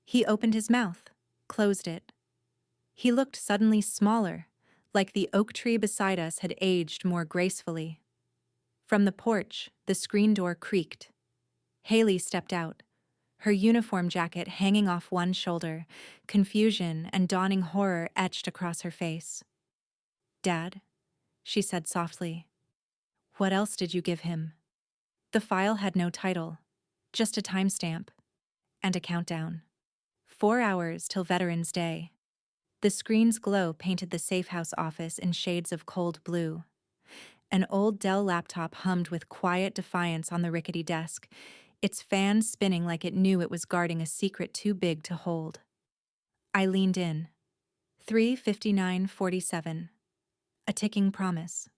He opened his mouth, closed it. He looked suddenly smaller, like the oak tree beside us had aged more gracefully. From the porch, the screen door creaked. Haley stepped out, her uniform jacket hanging off one shoulder, confusion and dawning horror etched across her face. Dad, she said softly. What else did you give him? The file had no title, just a timestamp and a countdown. 4 hours till Veterans Day. The screen's glow painted the safe house office in shades of cold blue. An old Dell laptop hummed with quiet defiance on the rickety desk, its fan spinning like it knew it was guarding a secret too big to hold. I leaned in. 3:59:47. A ticking promise.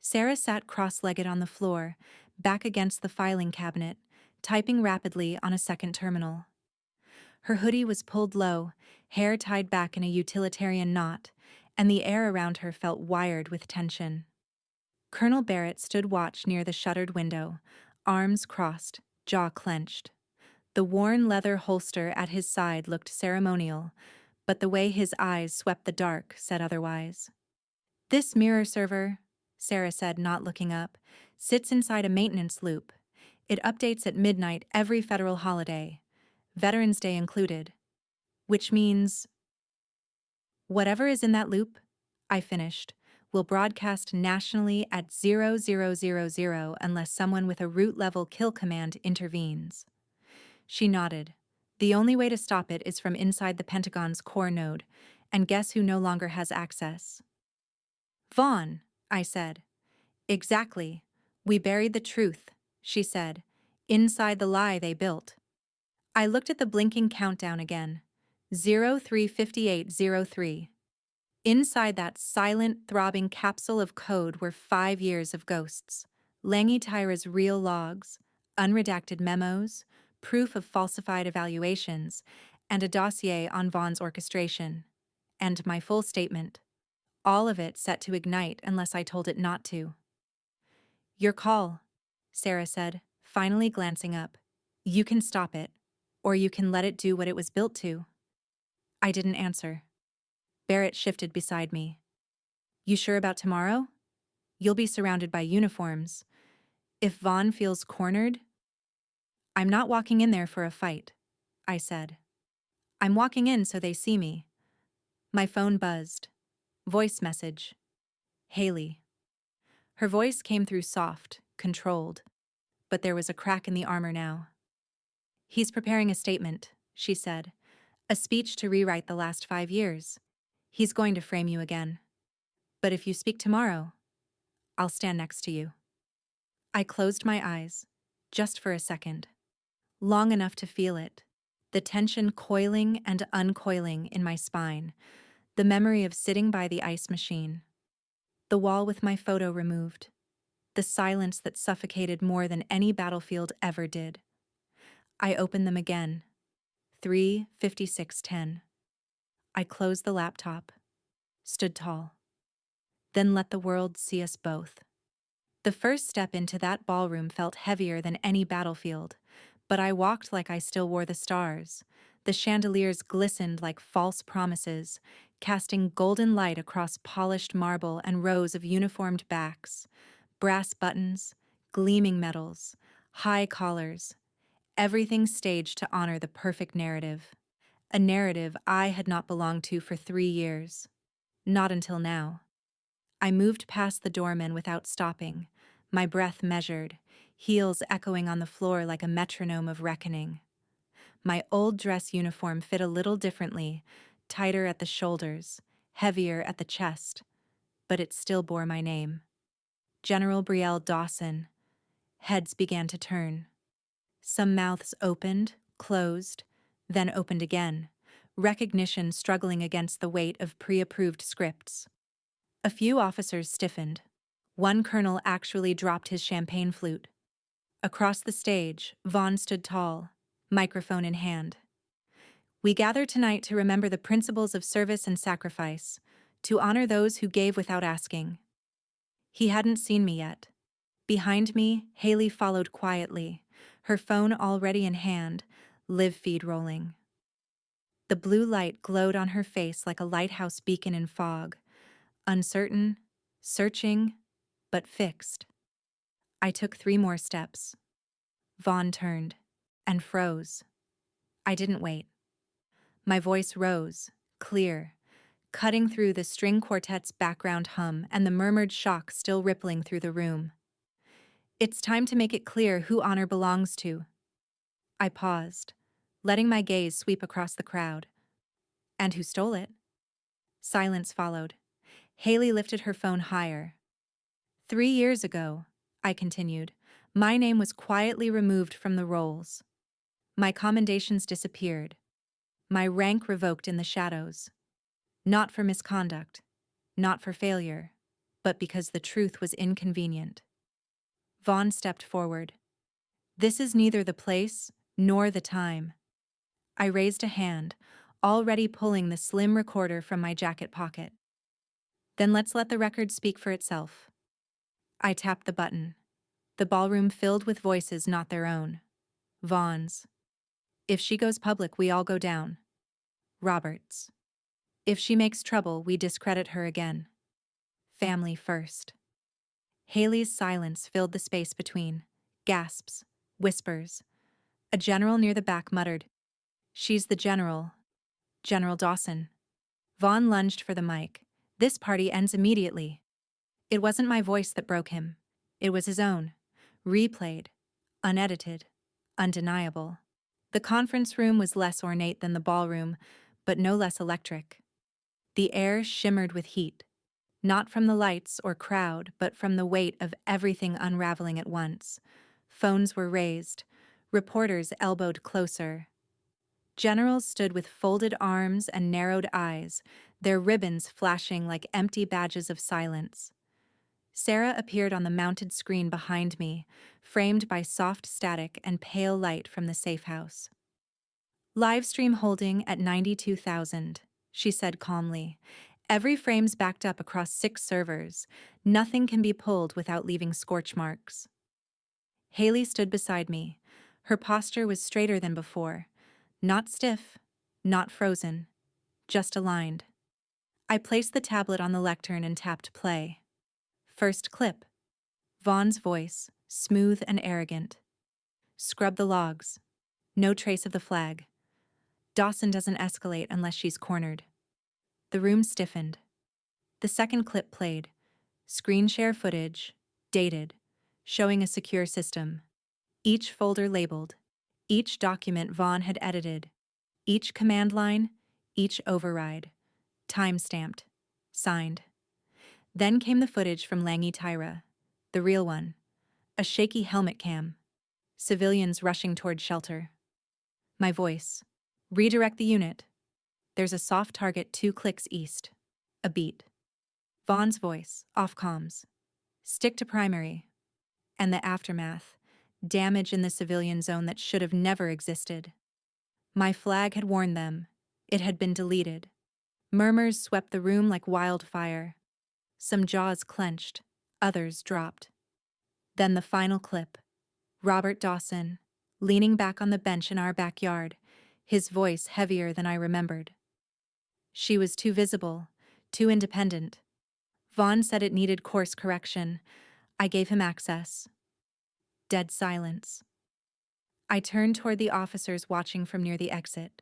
Sarah sat cross-legged on the floor, back against the filing cabinet, typing rapidly on a second terminal. Her hoodie was pulled low, hair tied back in a utilitarian knot, and the air around her felt wired with tension. Colonel Barrett stood watch near the shuttered window, arms crossed, jaw clenched. The worn leather holster at his side looked ceremonial, but the way his eyes swept the dark said otherwise. This mirror server, Sarah said, not looking up, sits inside a maintenance loop. It updates at midnight every federal holiday, Veterans Day included. Which means... Whatever is in that loop, I finished, will broadcast nationally at 0000 unless someone with a root-level kill command intervenes. She nodded, The only way to stop it is from inside the Pentagon's core node, and guess who no longer has access? Vaughn, I said. Exactly. We buried the truth, she said, inside the lie they built. I looked at the blinking countdown again. 035803. Inside that silent, throbbing capsule of code were 5 years of ghosts. Langi Tyra's real logs, unredacted memos, proof of falsified evaluations, and a dossier on Vaughn's orchestration. And my full statement. All of it set to ignite unless I told it not to. Your call, Sarah said, finally glancing up. You can stop it, or you can let it do what it was built to. I didn't answer. Barrett shifted beside me. You sure about tomorrow? You'll be surrounded by uniforms. If Vaughn feels cornered? I'm not walking in there for a fight, I said. I'm walking in so they see me. My phone buzzed. Voice message. Haley. Her voice came through soft, controlled, but there was a crack in the armor now. He's preparing a statement, she said. A speech to rewrite the last 5 years. He's going to frame you again. But if you speak tomorrow, I'll stand next to you. I closed my eyes, just for a second. Long enough to feel it. The tension coiling and uncoiling in my spine. The memory of sitting by the ice machine. The wall with my photo removed. The silence that suffocated more than any battlefield ever did. I opened them again. 3:56:10. I closed the laptop. Stood tall. Then let the world see us both. The first step into that ballroom felt heavier than any battlefield, but I walked like I still wore the stars. The chandeliers glistened like false promises, casting golden light across polished marble and rows of uniformed backs, brass buttons, gleaming medals, high collars, everything staged to honor the perfect narrative. A narrative I had not belonged to for 3 years. Not until now. I moved past the doorman without stopping, my breath measured, heels echoing on the floor like a metronome of reckoning. My old dress uniform fit a little differently, tighter at the shoulders, heavier at the chest, but it still bore my name. General Brielle Dawson. Heads began to turn. Some mouths opened, closed, then opened again, recognition struggling against the weight of pre-approved scripts. A few officers stiffened. One colonel actually dropped his champagne flute. Across the stage, Vaughn stood tall, microphone in hand. We gather tonight to remember the principles of service and sacrifice, to honor those who gave without asking. He hadn't seen me yet. Behind me, Haley followed quietly, her phone already in hand, live feed rolling. The blue light glowed on her face like a lighthouse beacon in fog, uncertain, searching, but fixed. I took 3 more steps. Vaughn turned and froze. I didn't wait. My voice rose, clear, cutting through the string quartet's background hum and the murmured shock still rippling through the room. It's time to make it clear who honor belongs to. I paused, letting my gaze sweep across the crowd. And who stole it? Silence followed. Haley lifted her phone higher. 3 years ago, I continued, my name was quietly removed from the rolls. My commendations disappeared. My rank revoked in the shadows. Not for misconduct, not for failure, but because the truth was inconvenient. Vaughn stepped forward. This is neither the place nor the time. I raised a hand, already pulling the slim recorder from my jacket pocket. Then let's let the record speak for itself. I tapped the button. The ballroom filled with voices not their own. Vaughn's. If she goes public, we all go down. Robert's. If she makes trouble, we discredit her again. Family first. Haley's silence filled the space between. Gasps, whispers. A general near the back muttered, "She's the general. General Dawson." Vaughn lunged for the mic. This party ends immediately. It wasn't my voice that broke him. It was his own. Replayed. Unedited. Undeniable. The conference room was less ornate than the ballroom, but no less electric. The air shimmered with heat, not from the lights or crowd, but from the weight of everything unraveling at once. Phones were raised, reporters elbowed closer. Generals stood with folded arms and narrowed eyes, their ribbons flashing like empty badges of silence. Sarah appeared on the mounted screen behind me, framed by soft static and pale light from the safe house. Livestream holding at 92,000, she said calmly. Every frame's backed up across 6 servers. Nothing can be pulled without leaving scorch marks. Haley stood beside me. Her posture was straighter than before. Not stiff, not frozen, just aligned. I placed the tablet on the lectern and tapped play. First clip. Vaughn's voice, smooth and arrogant. Scrub the logs. No trace of the flag. Dawson doesn't escalate unless she's cornered. The room stiffened. The second clip played. Screen share footage, dated, showing a secure system. Each folder labeled. Each document Vaughn had edited. Each command line, each override. Time-stamped. Signed. Then came the footage from Langi Tyra. The real one. A shaky helmet cam. Civilians rushing toward shelter. My voice. Redirect the unit. There's a soft target 2 clicks east. A beat. Vaughn's voice, off comms. Stick to primary. And the aftermath. Damage in the civilian zone that should have never existed. My flag had warned them. It had been deleted. Murmurs swept the room like wildfire. Some jaws clenched, others dropped. Then the final clip. Robert Dawson, leaning back on the bench in our backyard, his voice heavier than I remembered. She was too visible, too independent. Vaughn said it needed course correction. I gave him access. Dead silence. I turned toward the officers watching from near the exit.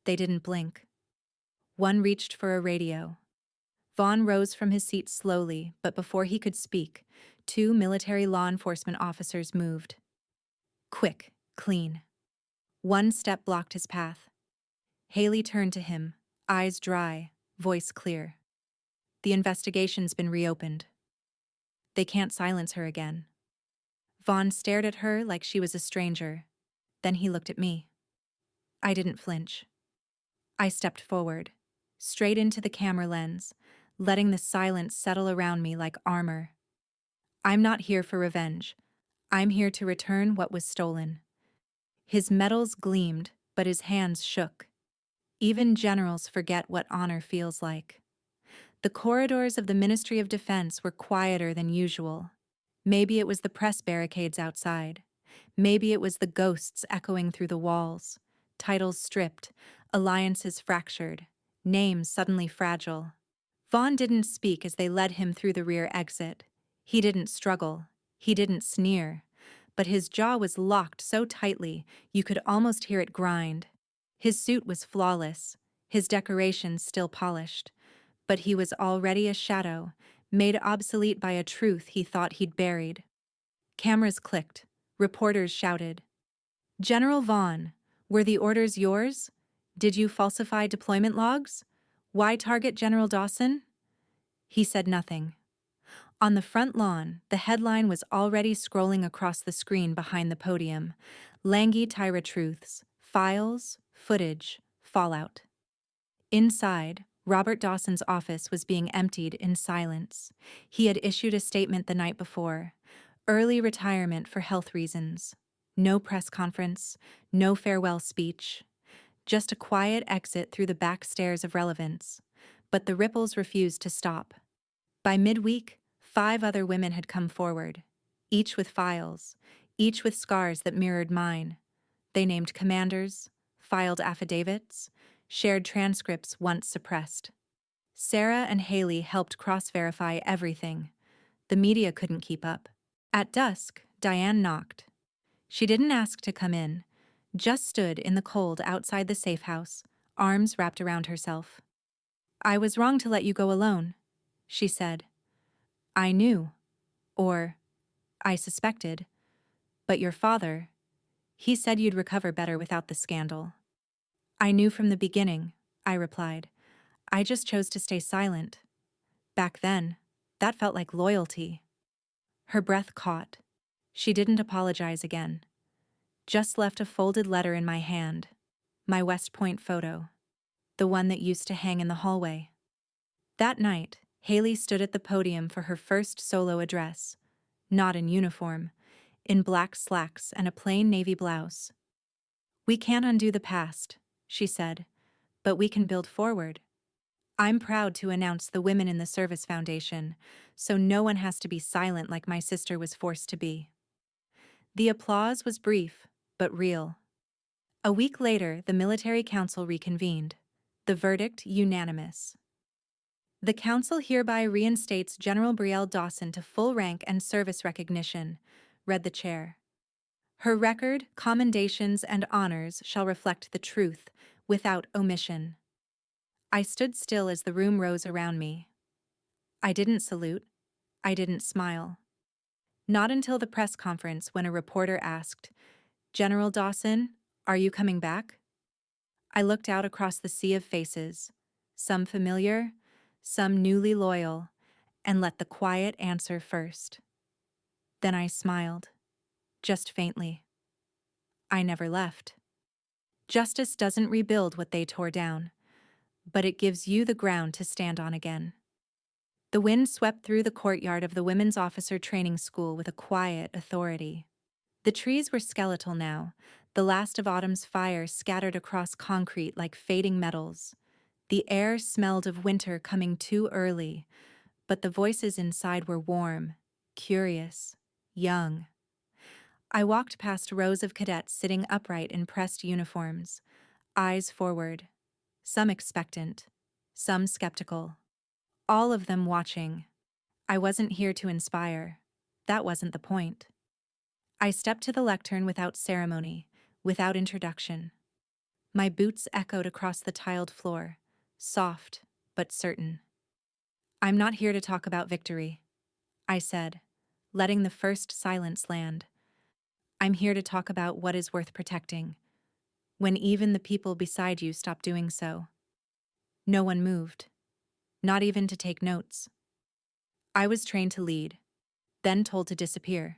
They didn't blink. One reached for a radio. Vaughn rose from his seat slowly, but before he could speak, 2 military law enforcement officers moved. Quick, clean. One step blocked his path. Haley turned to him, eyes dry, voice clear. The investigation's been reopened. They can't silence her again. Vaughn stared at her like she was a stranger. Then he looked at me. I didn't flinch. I stepped forward, straight into the camera lens, letting the silence settle around me like armor. I'm not here for revenge. I'm here to return what was stolen. His metals gleamed, but his hands shook. Even generals forget what honor feels like. The corridors of the Ministry of Defense were quieter than usual. Maybe it was the press barricades outside. Maybe it was the ghosts echoing through the walls. Titles stripped, alliances fractured, names suddenly fragile. Vaughn didn't speak as they led him through the rear exit. He didn't struggle. He didn't sneer. But his jaw was locked so tightly you could almost hear it grind. His suit was flawless, his decorations still polished. But he was already a shadow, made obsolete by a truth he thought he'd buried. Cameras clicked. Reporters shouted. General Vaughn, were the orders yours? Did you falsify deployment logs? Why target General Dawson? He said nothing. On the front lawn, the headline was already scrolling across the screen behind the podium. Langi Tyra Truths, Files, Footage, Fallout. Inside, Robert Dawson's office was being emptied in silence. He had issued a statement the night before. Early retirement for health reasons. No press conference, no farewell speech. Just a quiet exit through the back stairs of relevance. But the ripples refused to stop. By midweek, 5 other women had come forward, each with files, each with scars that mirrored mine. They named commanders, filed affidavits, shared transcripts once suppressed. Sarah and Haley helped cross-verify everything. The media couldn't keep up. At dusk, Diane knocked. She didn't ask to come in, just stood in the cold outside the safe house, arms wrapped around herself. I was wrong to let you go alone, she said. I knew, or I suspected, but your father, He said you'd recover better without the scandal. I knew from the beginning, I replied. I just chose to stay silent. Back then, that felt like loyalty. Her breath caught. She didn't apologize again. Just left a folded letter in my hand. My West Point photo. The one that used to hang in the hallway. That night, Haley stood at the podium for her first solo address. Not in uniform, in black slacks and a plain navy blouse. We can't undo the past, she said, but we can build forward. I'm proud to announce the Women in the Service Foundation, so no one has to be silent like my sister was forced to be. The applause was brief, but real. A week later, the military council reconvened. The verdict unanimous. The council hereby reinstates General Brielle Dawson to full rank and service recognition, read the chair. Her record, commendations, and honors shall reflect the truth, without omission. I stood still as the room rose around me. I didn't salute. I didn't smile. Not until the press conference when a reporter asked, "General Dawson, are you coming back?" I looked out across the sea of faces, some familiar, some newly loyal, and let the quiet answer first. Then I smiled, just faintly. I never left. Justice doesn't rebuild what they tore down, but it gives you the ground to stand on again. The wind swept through the courtyard of the Women's Officer Training School with a quiet authority. The trees were skeletal now, the last of autumn's fire scattered across concrete like fading metals. The air smelled of winter coming too early, but the voices inside were warm, curious, young. I walked past rows of cadets sitting upright in pressed uniforms, eyes forward, some expectant, some skeptical. All of them watching. I wasn't here to inspire. That wasn't the point. I stepped to the lectern without ceremony, without introduction. My boots echoed across the tiled floor, soft but certain. I'm not here to talk about victory, I said, letting the first silence land. I'm here to talk about what is worth protecting, when even the people beside you stop doing so. No one moved, not even to take notes. I was trained to lead, then told to disappear.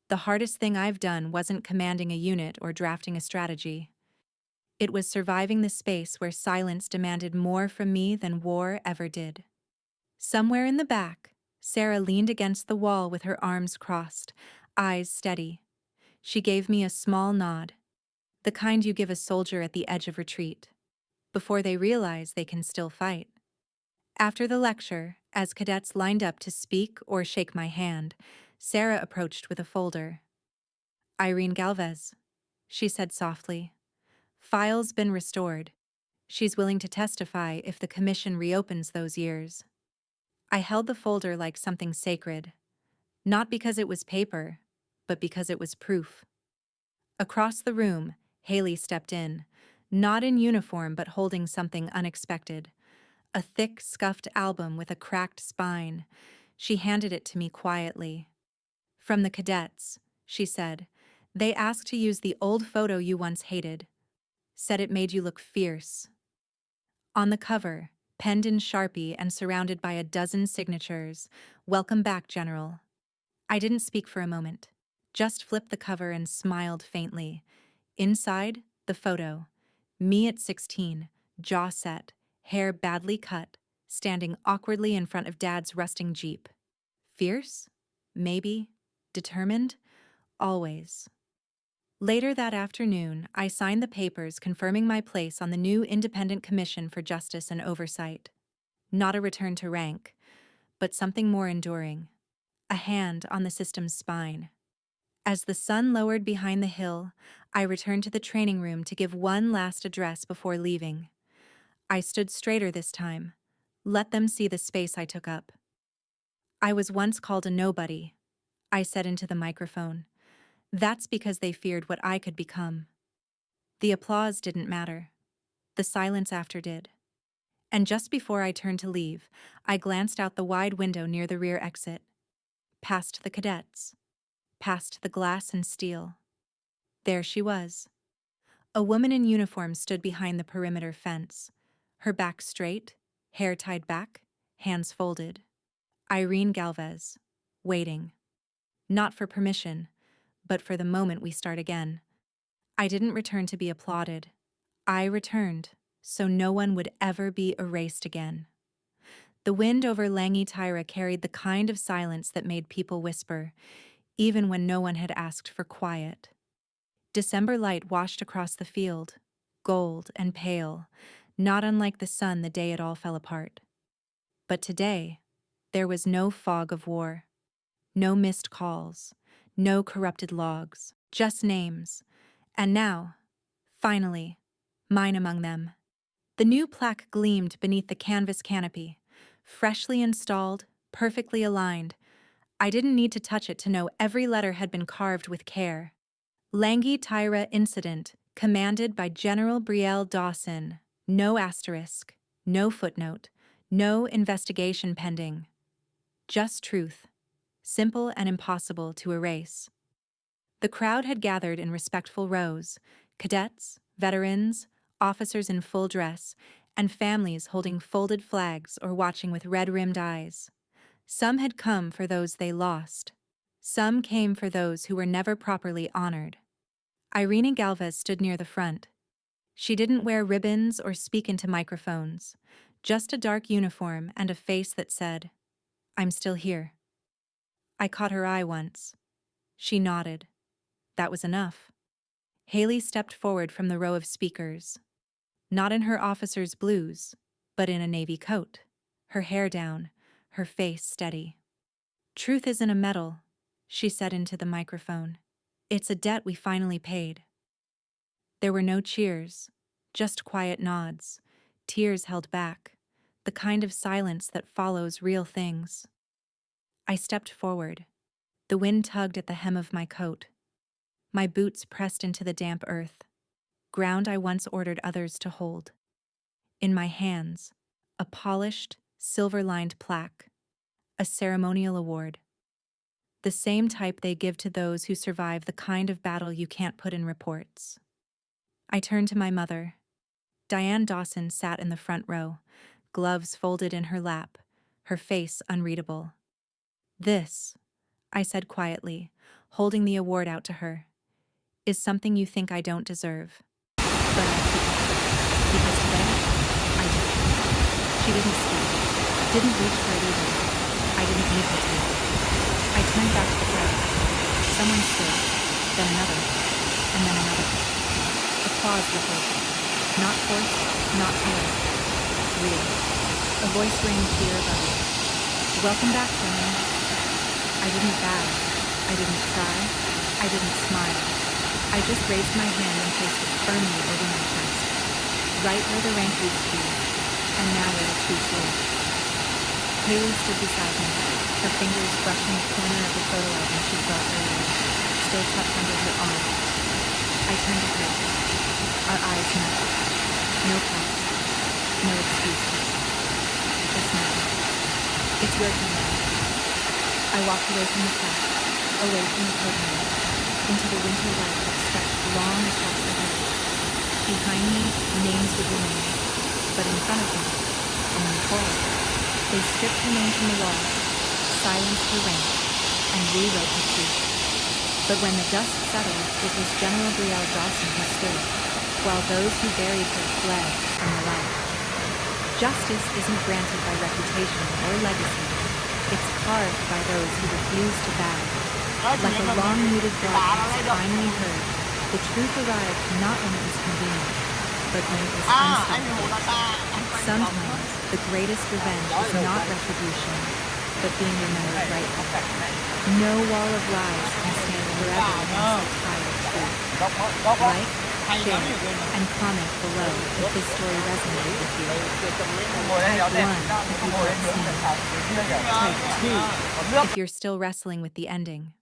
The hardest thing I've done wasn't commanding a unit or drafting a strategy. It was surviving the space where silence demanded more from me than war ever did. Somewhere in the back, Sarah leaned against the wall with her arms crossed, eyes steady. She gave me a small nod, the kind you give a soldier at the edge of retreat, before they realize they can still fight. After the lecture, as cadets lined up to speak or shake my hand, Sarah approached with a folder. "Irene Galvez," she said softly. "File's been restored. She's willing to testify if the commission reopens those years." I held the folder like something sacred, not because it was paper, but because it was proof. Across the room, Haley stepped in, not in uniform but holding something unexpected. A thick, scuffed album with a cracked spine. She handed it to me quietly. "From the cadets," she said. "They asked to use the old photo you once hated. Said it made you look fierce." On the cover, penned in Sharpie and surrounded by a dozen signatures, "Welcome back, General." I didn't speak for a moment, just flipped the cover and smiled faintly. Inside, the photo. Me at 16, jaw set, hair badly cut, standing awkwardly in front of Dad's rusting Jeep. Fierce? Maybe. Determined? Always. Later that afternoon, I signed the papers confirming my place on the new Independent Commission for Justice and Oversight. Not a return to rank, but something more enduring. A hand on the system's spine. As the sun lowered behind the hill, I returned to the training room to give one last address before leaving. I stood straighter this time. Let them see the space I took up. "I was once called a nobody," I said into the microphone. "That's because they feared what I could become." The applause didn't matter. The silence after did. And just before I turned to leave, I glanced out the wide window near the rear exit. Past the cadets. Past the glass and steel. There she was. A woman in uniform stood behind the perimeter fence, her back straight, hair tied back, hands folded. Irene Galvez, waiting. Not for permission, but for the moment we start again. I didn't return to be applauded. I returned, so no one would ever be erased again. The wind over Langi Tyra carried the kind of silence that made people whisper, even when no one had asked for quiet. December light washed across the field, gold and pale, not unlike the sun the day it all fell apart. But today, there was no fog of war, no missed calls, no corrupted logs, just names. And now, finally, mine among them. The new plaque gleamed beneath the canvas canopy, freshly installed, perfectly aligned. I didn't need to touch it to know every letter had been carved with care. Langi Tyra Incident, commanded by General Brielle Dawson. No asterisk, no footnote, no investigation pending. Just truth, simple and impossible to erase. The crowd had gathered in respectful rows, cadets, veterans, officers in full dress, and families holding folded flags or watching with red-rimmed eyes. Some had come for those they lost. Some came for those who were never properly honored. Irene Galvez stood near the front. She didn't wear ribbons or speak into microphones, just a dark uniform and a face that said, "I'm still here." I caught her eye once. She nodded. That was enough. Haley stepped forward from the row of speakers. Not in her officer's blues, but in a navy coat, her hair down, her face steady. "Truth isn't a medal," she said into the microphone. "It's a debt we finally paid." There were no cheers, just quiet nods, tears held back, the kind of silence that follows real things. I stepped forward. The wind tugged at the hem of my coat. My boots pressed into the damp earth, ground I once ordered others to hold. In my hands, a polished, silver-lined plaque, a ceremonial award. The same type they give to those who survive the kind of battle you can't put in reports. I turned to my mother. Diane Dawson sat in the front row, gloves folded in her lap, her face unreadable. "This," I said quietly, holding the award out to her, "is something you think I don't deserve. But I keep it. Because today, I do." She didn't speak, didn't reach for it either. I didn't need her to. I turned back to the crowd. Someone stood, then another, and then another. Applause rippled. Not forced, not poetic. Real. A voice rang clear above it. "Welcome back, gentlemen." I didn't bow. I didn't cry. I didn't smile. I just raised my hand and placed it firmly over my chest, right where the rank used to be, and now where the truth lay. Haley stood beside me, her fingers brushing the corner of the photo album she brought earlier, still tucked under her arm. I turned to her. Our eyes met. No past. No excuses. Just now. "It's your turn now." I walked away from the plaque, away from the podium, into the winter light that stretched long across the hills. Behind me, names would remain, but in front of me, only forward. They stripped her name from the wall, silenced her rank, and rewrote her truth. But when the dust settled, it was General Brielle Dawson who stood, while those who buried her fled from the light. Justice isn't granted by reputation or legacy. It's carved by those who refuse to bow. Like a long-muted broadcast finally heard, the truth arrived not when it was convenient, but when it was unstoppable. Sometimes, the greatest revenge is not retribution, but being remembered rightly. No wall of lies can stand forever against the tide of truth. Like, share, and comment below if this story resonated with you. Type 1 if you've not seen it. Type 2 if you're still wrestling with the ending.